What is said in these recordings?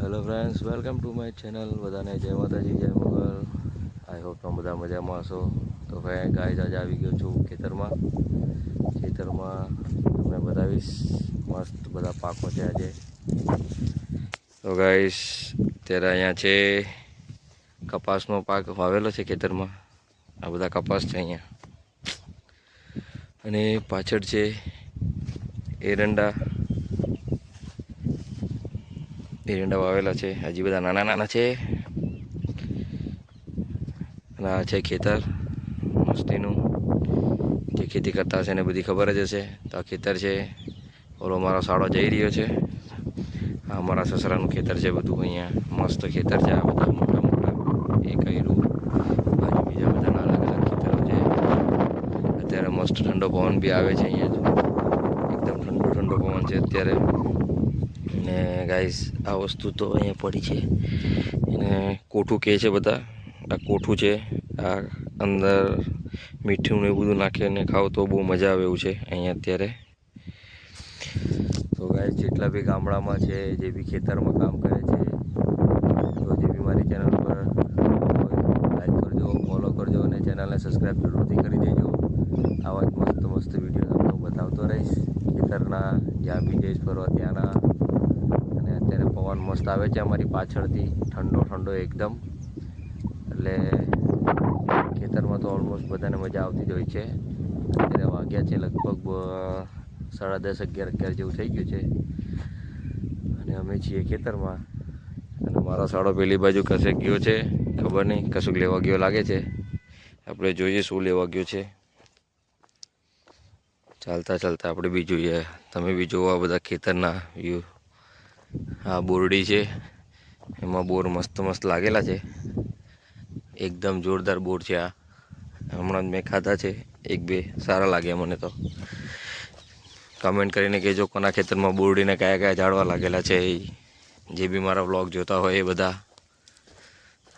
Hello friends, welcome to my channel. બધાને જય માતાજી, જય મોગલ. આઈ હોપ તમે બધા મજામાં હશો. તો ભાઈ ગાઈઝ આજે આવી ગયો છું ખેતરમાં તમને બતાવીશ મસ્ત બધા પાકો છે આજે. તો ગાઈઝ અત્યારે અહીંયા છે કપાસનો પાક વાવેલો છે ખેતરમાં. આ બધા કપાસ છે અહીંયા, અને પાછળ છે એરંડા વાવેલા છે. હજી બધા નાના નાના છે. અને આ છે ખેતર મસ્તીનું, જે ખેતી કરતા હશે એને બધી ખબર જ હશે. તો આ ખેતર છે. ઓલો મારો સાળો જઈ રહ્યો છે. આ મારા સસરાનું ખેતર છે. બધું અહીંયા મસ્ત ખેતર છે. આ બધા મોટા મોટા એ કર્યું. બાજુ બીજા બધા નાના નાના ખેતરો છે. અત્યારે મસ્ત ઠંડો પવન બી આવે છે અહીંયા. એકદમ ઠંડો ઠંડો પવન છે અત્યારે. અને ગાઈસ આ વસ્તુ તો અહીંયા પડી છે એને કોઠું કહે છે બધા. આ કોઠું છે. આ અંદર મીઠું ને બધું નાખીને ખાવ તો બહુ મજા આવે એવું છે અહીંયા અત્યારે. તો ગાઈસ જેટલા બી ગામડામાં છે, જે બી ખેતરમાં કામ કરે છે, તો જે બી મારી ચેનલ પર લાઈક કરજો, ફોલો કરજો અને ચેનલને સબસ્ક્રાઈબ જરૂરથી કરી દેજો. આવા જ મસ્ત મસ્ત વિડીયો તમને બતાવતો રહીશ ખેતરના, જ્યાં બી જઈશ ફરવા ત્યાંના. અને અત્યારે પવન મસ્ત આવે છે અમારી પાછળથી, ઠંડો ઠંડો એકદમ. એટલે ખેતરમાં તો ઓલમોસ્ટ બધાને મજા આવતી જ હોય છે. અત્યારે વાગ્યા છે લગભગ 10:30, 11 જેવું થઈ ગયું છે. અને અમે છીએ ખેતરમાં. અને મારો સાળો પેલી બાજુ કશે ગયો છે, ખબર નહીં, કશુંક લેવા ગયો લાગે છે. આપણે જોઈએ શું લેવા ગયો છે. ચાલતા ચાલતા આપણે બી જોઈએ. તમે બી જોવો આ બધા ખેતરના વ્યૂ. આ બોરડી છે, એમાં બોર મસ્ત મસ્ત લાગેલા છે. એકદમ જોરદાર બોર છે આ. હમણાં જ મેં ખાધા છે, એક બે સારા લાગ્યા મને તો. કમેન્ટ કરીને કહેજો કોના ખેતરમાં બોરડીને કયા કયા ઝાડવા લાગેલા છે. જે બી મારા વ્લોગ જોતા હોય એ બધા.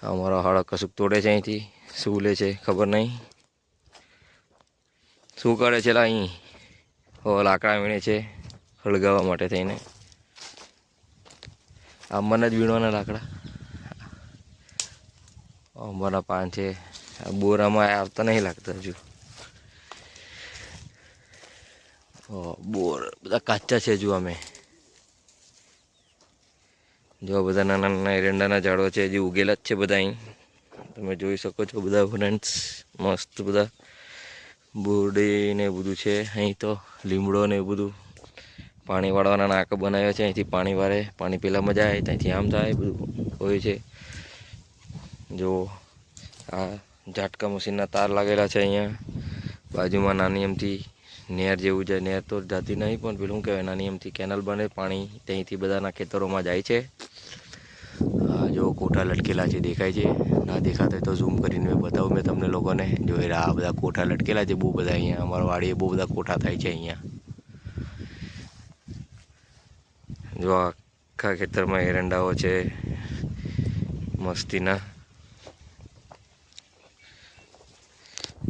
અમારો હાળો કશુંક તોડે છે અહીંથી, શું લે છે ખબર નહીં. શું કરે છે અહીં? લાકડા વીણે છે હળગાવવા માટે થઈને. આંબાના જ વીણવાના લાકડા. આંબાના પાન છે. આ બોરામાં આવતા નહીં લાગતા હજુ. બોર બધા કાચા છે હજુ. અમે જો બધા નાના નાના એરંડાના ઝાડવા છે, હજી ઉગેલા જ છે બધા અહીં. તમે જોઈ શકો છો બધા ફ્રેન્ડ્સ. મસ્ત બધા બોરડી ને બધું છે અહીં. તો લીમડો ને બધું પાણી વાળવાના નાક બનાવ્યા છે. અહીંથી પાણી વાળે, પાણી પેલામાં જાય, ત્યાંથી આમ જાય, બધું હોય છે. જો આ ઝાટકા મશીનના તાર લાગેલા છે અહીંયા. બાજુમાં નાની એમથી નહેર જેવું છે. નહેર તો જાતી નહીં, પણ પેલું શું કહેવાય, નાની એમથી કેનલ બને, પાણી ત્યાંથી બધાના ખેતરોમાં જાય છે. જો કોઠા લટકેલા છે, દેખાય છે? ના દેખાતા તો ઝૂમ કરીને બતાવું મેં તમને લોકોને. જો આ બધા કોઠા લટકેલા છે બહુ બધા અહીંયા. અમારા વાડીએ બહુ બધા કોઠા થાય છે અહીંયા. જો આખા ખેતરમાં એરંડાઓ છે મસ્તીના.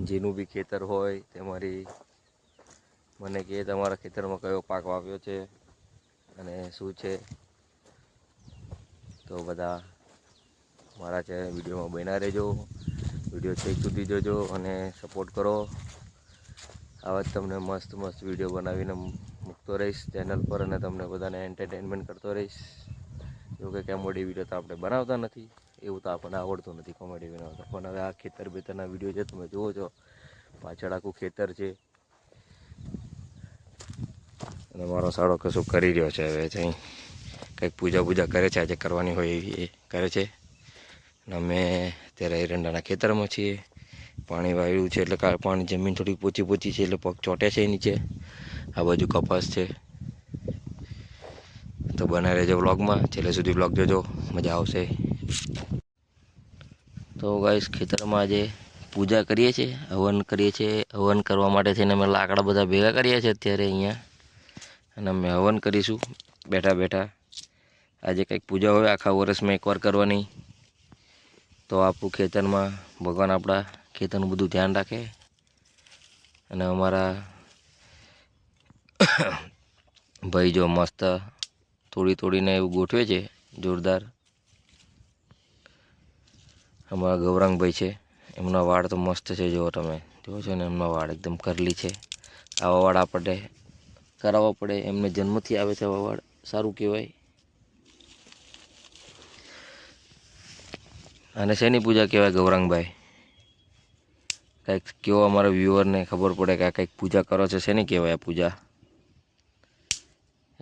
જેનું બી ખેતર હોય તે મને કહે તમારા ખેતરમાં કયો પાક વાવ્યો છે અને શું છે. તો બધા મારા વિડીયોમાં બન્યા રહેજો. વિડીયો છેક સુધી જોજો અને સપોર્ટ કરો. આવા જ તમને મસ્ત મસ્ત વિડીયો બનાવીને મૂકતો રહીશ ચેનલ પર, અને તમને બધાને એન્ટરટેનમેન્ટ કરતો રહીશ. જો કે કોમેડી વિડીયો તો આપણે બનાવતા નથી, એવું તો આપણને આવડતું નથી કોમેડી બનાવતા. પણ હવે આ ખેતર બેતરના વિડીયો છે તમે જુઓ છો, પાછળ આખું ખેતર છે. અને મારો સાળો કશું કરી રહ્યો છે હવે. ત્યાં કંઈક પૂજા કરે છે, આજે કરવાની હોય એવી એ કરે છે. અને અમે અત્યારે એરંડાના ખેતરમાં છીએ. પાણી વાવ્યું છે એટલે પાણી જમીન થોડી પોચી છે એટલે પગ ચોટે છે નીચે. આ બાજુ કપાસ છે. તો બને રહેજો વ્લોગમાં, છેલ્લે સુધી વ્લોગ જોજો, મજા આવશે. તો ગાઈસ ખેતરમાં આજે પૂજા કરીએ છીએ, હવન કરીએ છીએ. હવન કરવા માટે થઈને અમે લાકડા બધા ભેગા કરીએ છીએ અત્યારે અહીંયા. અને અમે હવન કરીશું બેઠા બેઠા. આજે કંઈક પૂજા હોય આખા વર્ષમાં એકવાર કરવાની. તો આપણું ખેતરમાં ભગવાન આપણા ખેતરનું બધું ધ્યાન રાખે. અને અમારા ભાઈ જો મસ્ત તોડીને એવું ગોઠવે છે. જોરદાર. અમારા ગૌરાંગભાઈ છે, એમના વાળ તો મસ્ત છે. જુઓ તમે, જુઓ છો ને, એમના વાળ એકદમ કરલી છે. આવા વાળ આપણે કરાવવા પડે, એમને જન્મથી આવે છે આવા વાળ. સારું કહેવાય. અને શેની પૂજા કહેવાય ગૌરાંગભાઈ? કંઈક કેવો અમારા વ્યુઅરને ખબર પડે કે આ કંઈક પૂજા કરો છો. શેની કહેવાય આ પૂજા?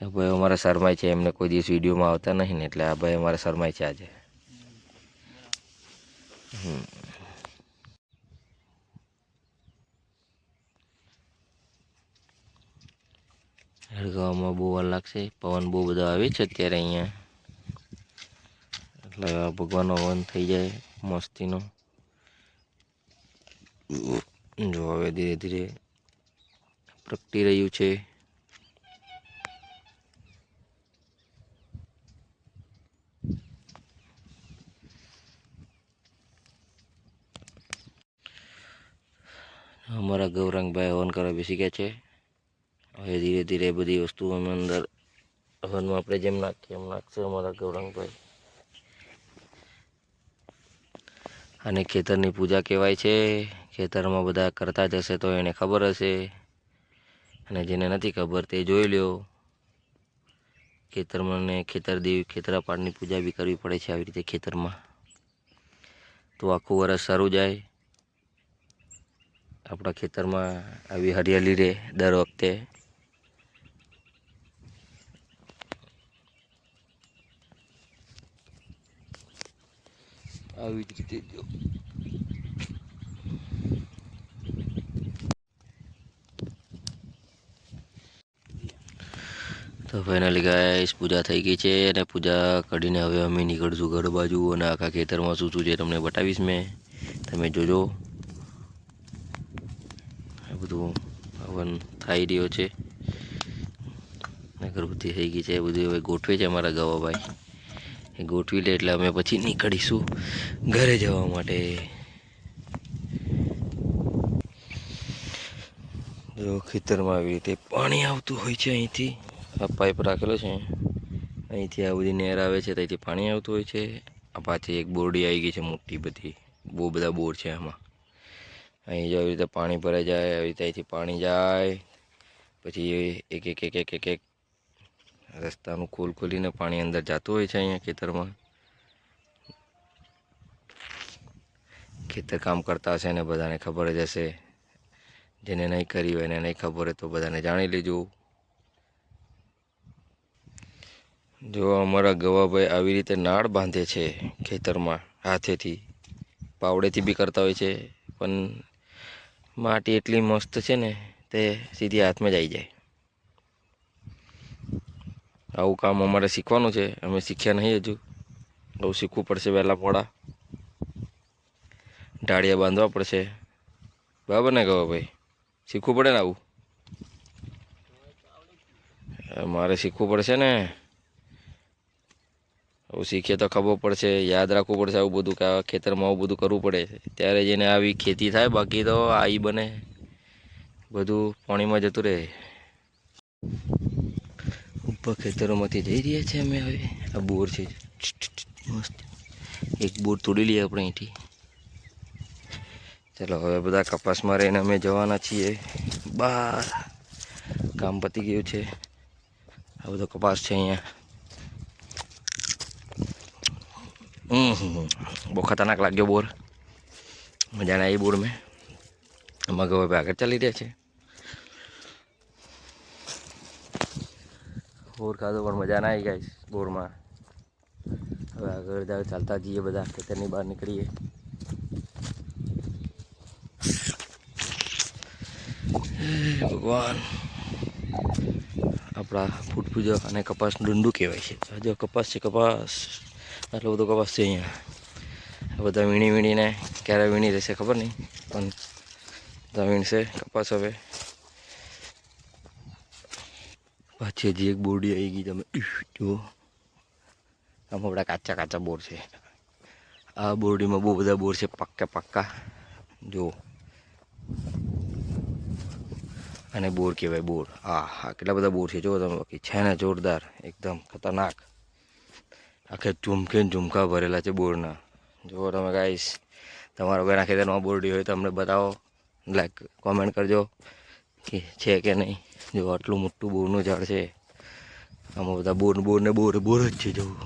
આ ભાઈ અમારા શરમાય છે, એમને કોઈ દિવસ વિડીયોમાં આવતા નહીં ને, એટલે આ ભાઈ અમારા શરમાય છે આજે. હળગાવામાં બહુ વાર લાગશે. પવન બહુ બધા આવે છે અત્યારે અહીંયા, એટલે ભગવાનનો હવન થઈ જાય મસ્તીનો. જો હવે ધીરે ધીરે પ્રગટી રહ્યું છે. અમારા ગૌરાંગભાઈ હવન કરવા બેસી ગયા છે. હવે ધીરે ધીરે બધી વસ્તુ અમે અંદર હવનમાં આપણે જેમ નાખીએ એમ નાખશે અમારા ગૌરાંગભાઈ. અને ખેતરની પૂજા કહેવાય છે. ખેતરમાં બધા કરતા જ હશે તો એને ખબર હશે, અને જેને નથી ખબર તે જોઈ લ્યો. ખેતરમાં ને ખેતરદેવી ખેતરાપાળની પૂજા બી કરવી પડે છે આવી રીતે ખેતરમાં, તો આખું વરસ સારું જાય. આપણા ખેતરમાં આવી હરિયાળી રહે દર વખતે. આવી જ રીતે જો તો ફાઇનલી ગાઈસ પૂજા થઈ ગઈ છે, અને પૂજા કરીને હવે અમે નીકળશું ઘર બાજુ. અને આખા ખેતરમાં શું શું છે તમને બતાવીશ મેં, તમે જોજો. આ બધું હવન થઈ રહ્યો છે, અગરબત્તી થઈ ગઈ છે. બધું હવે ગોઠવે છે અમારા ગવાભાઈ. એ ગોઠવી લે એટલે અમે પછી નીકળીશું ઘરે જવા માટે. જો ખેતરમાં આવી રીતે પાણી આવતું હોય છે અહીંથી. આ પાઇપ રાખેલો છે, અહીંથી આ બધી નહેર આવે છે, ત્યાંથી પાણી આવતું હોય છે. આ પાછી એક બોરડી આવી ગઈ છે મોટી બધી, બહુ બધા બોર છે આમાં. અહીં જો આવી રીતે પાણી ભરાઈ જાય, આવી રીતે અહીંથી પાણી જાય, પછી એક એક એક એક એક એક રસ્તાનું ખોલીને પાણી અંદર જતું હોય છે અહીંયા ખેતરમાં. ખેતર કામ કરતા હશે ને બધાને ખબર જ હશે. જેને નહીં કરી હોય એને નહીં ખબર હોય તો બધાને જાણી લેજો. જો અમારા ગવાભાઈ આવી રીતે નાળ બાંધે છે ખેતરમાં હાથેથી. પાવડેથી બી કરતા હોય છે, પણ માટી એટલી મસ્ત છે ને તે સીધી હાથમાં જ આવી જાય. આવું કામ અમારે શીખવાનું છે, અમે શીખ્યા નહીં હજુ. આવું શીખવું પડશે વહેલા મોડા. ઢાળિયા બાંધવા પડશે, બરાબર ને ગવાભાઈ? શીખવું પડે ને આવું? મારે શીખવું પડશે ને. આવું શીખીએ તો ખબર પડશે, યાદ રાખવું પડશે આવું બધું, કે આ ખેતરમાં આવું બધું કરવું પડે ત્યારે જેને આવી ખેતી થાય. બાકી તો આવી બને બધું પાણીમાં જતું રહે. ઉપર ખેતરોમાંથી જઈ રહ્યા છે અમે હવે. આ બોર છે મસ્ત, એક બોર તોડી લઈએ આપણે અહીંથી. ચાલો હવે બધા કપાસમાં રહીને અમે જવાના છીએ બહાર. કામ પતી ગયું છે. આ બધો કપાસ છે અહીંયા. બહુ ખતરનાક લાગ્યો બોર, મજા ના આવી બોર મેં. આમાં હવે આગળ ચાલી રહ્યા છે. બોર ખાધો પણ મજા ના આવી ગાઈસ બોરમાં. હવે આગળ ચાલતા જઈએ બધા, ખેતરની બહાર નીકળીએ. ભગવાન, આપણા ફૂટ પૂજા અને કપાસનું ડુંડું કહેવાય છે. જો કપાસ છે, કપાસ આટલો બધો કપાસ છે અહીંયા. આ બધા વીણીને ક્યારે વીણી રહેશે ખબર નહીં, પણ બધા વીણશે કપાસ હવે. પાછી હજી એક બોરડી આવી ગઈ, તમે જુઓ. આમાં બધા કાચા કાચા બોર છે. આ બોરડીમાં બહુ બધા બોર છે, પાક્કા પાક્કા. જુઓ, અને બોર કહેવાય બોર. હા કેટલા બધા બોર છે જુઓ તમે. બાકી છે ને જોરદાર, એકદમ ખતરનાક. આખે ઝુમકે ને ઝુમકા ભરેલા છે બોરના. જુઓ તમે ગાઈસ, તમારા ઘરના ખેતરમાં બોરડી હોય તો અમને બતાવો, લાઈક કોમેન્ટ કરજો કે છે કે નહીં. જો આટલું મોટું બોરનું ઝાડ છે, આમાં બધા બોર જ છે. જવું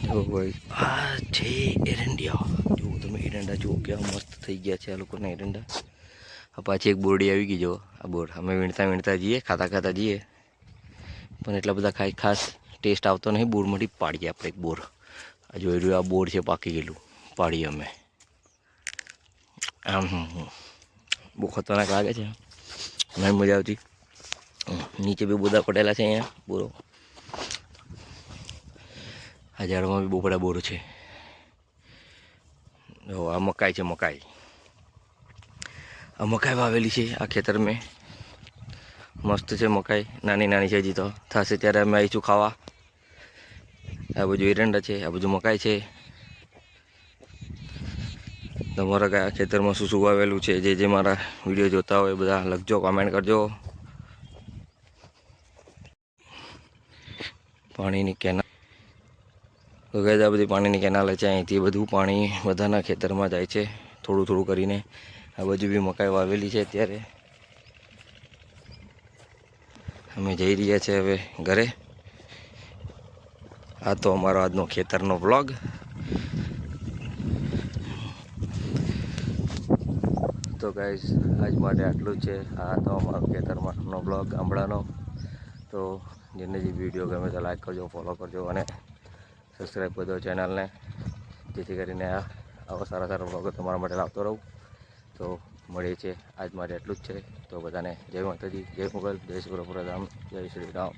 જો ભાઈ, આ છે એરંડિયા. જુઓ તમે એરંડા જુઓ કેવા મસ્ત થઈ ગયા છે આ લોકોના એરંડા. આ પાછી એક બોરડી આવી ગઈ. જો આ બોર અમે વીણતા જઈએ, ખાતા જઈએ, પણ એટલા બધા ખાસ ટેસ્ટ આવતો નહીં. બોરમાંથી પાડીએ આપણે એક બોર. આ જોઈ રહ્યું, આ બોર છે પાકી ગયેલું, પાડીએ અમે. આમ બહુ ખતરનાક લાગે છે, નહીં મજા આવતી. નીચે બી બધા પડેલા છે અહીંયા બોરો. આ ઝાડમાં બી બહુ બધા બોરો છે. જો આ મકાઈ છે, આ મકાઈ વાવેલી છે આ ખેતર મેં. મસ્ત છે મકાઈ, નાની છે. હજી તો થશે ત્યારે અમે આવીશું ખાવા. આ બાજુ એરંડા છે, આ બાજુ મકાઈ છે. તમારા કયા ખેતરમાં શું વાવેલું છે, જે મારા વિડીયો જોતા હોય બધા લખજો, કોમેન્ટ કરજો. પાણીની કેનાલ તો ગઈ આ બધી પાણીની કેનાલ છે. અહીંથી બધું પાણી બધાના ખેતરમાં જાય છે, થોડું કરીને. આ બાજુ બી મકાઈ વાવેલી છે. અત્યારે અમે જઈ રહ્યા છીએ હવે ઘરે. આ તો અમારો આજનો ખેતરનો વ્લોગ. તો ગાઈસ, આજ માટે આટલું જ છે. આ તો અમારો ખેતરમાંનો બ્લોગ ગામડાનો. તો જેને જે વિડીયો ગમે તો લાઈક કરજો, ફોલો કરજો અને સબસ્ક્રાઈબ કરજો ચેનલને, જેથી કરીને આવા સારા બ્લોગો તમારા માટે લાવતો રહું. તો મળીએ છીએ. આજ માટે એટલું જ છે. તો બધાને જય માતાજી, જય મુગલ, જય સુરપુરા ધામ, જય શ્રી રામ.